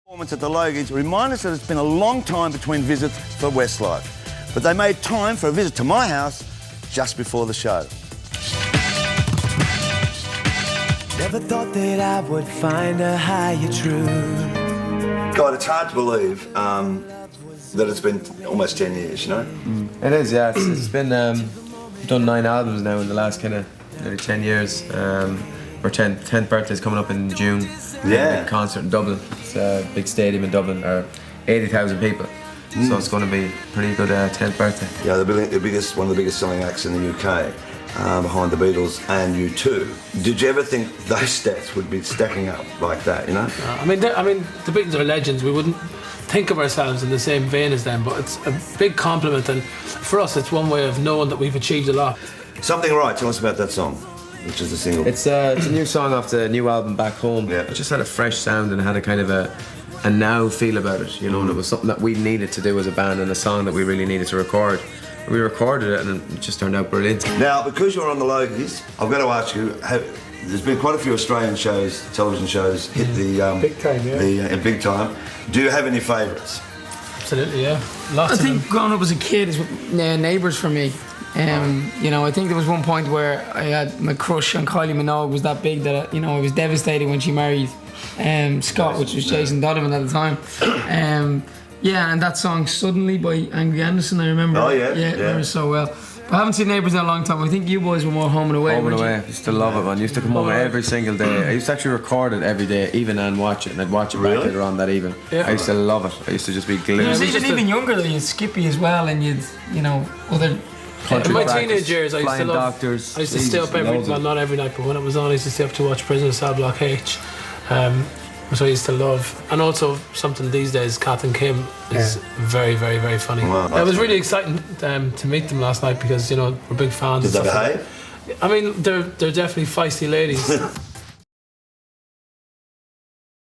Performance at the Logies remind us that it's been a long time between visits for Westlife, but they made time for a visit to my house just before the show. Never thought that I would find a higher truth. God, it's hard to believe that it's been almost 10 years, you know? It is, yeah. It's been, we've done 9 albums now in the last kind of nearly 10 years. Our 10th birthday's coming up in June. Yeah. Big concert in Dublin. It's a big stadium in Dublin, 80,000 people. So it's going to be a pretty good 10th birthday. Yeah, one of the biggest selling acts in the UK, behind the Beatles and U2. Did you ever think those stats would be stacking up like that, you know? I mean, the Beatles are legends. We wouldn't think of ourselves in the same vein as them, but it's a big compliment, and for us it's one way of knowing that we've achieved a lot. Something Right, tell us about that song, which is the single. It's a new song off the new album Back Home. Yeah. It just had a fresh sound and had a kind of a now feel about it, you know, and it was something that we needed to do as a band and a song that we really needed to record. We recorded it and it just turned out brilliant. Now, because you're on the Logies, I've got to ask you, there's been quite a few Australian shows, television shows, hit the Big time, yeah. big time. Do you have any favourites? Absolutely, yeah. Lots I of think them. growing up as a kid is Neighbours for me. You know, I think there was one point where I had my crush on Kylie Minogue was that big that I was devastated when she married Scott, which was Jason Donovan at the time. Yeah, and that song Suddenly by Angry Anderson, I remember. Oh, yeah. I remember so well. But I haven't seen Neighbours in a long time. I think you boys were more Home and Away. Home and weren't you? Away, I used to love it, man. I used to come home every single day. I used to actually record it every day, even and watch it, and I'd watch it back later on that evening. Yeah. I used to love it. I used to just be glued. It was just even younger though. You'd Skippy as well, and other. Country In my practice, teenage years, I used to Flying love. Doctors. I used to stay up well, not every night, but when it was on, I used to stay up to watch Prison Cell Block H. So I used to love, and also something these days, Kath and Kim is very, very, very funny. Wow, it was really exciting to meet them last night because we're big fans. Did they and stuff. behave? I mean, they're definitely feisty ladies.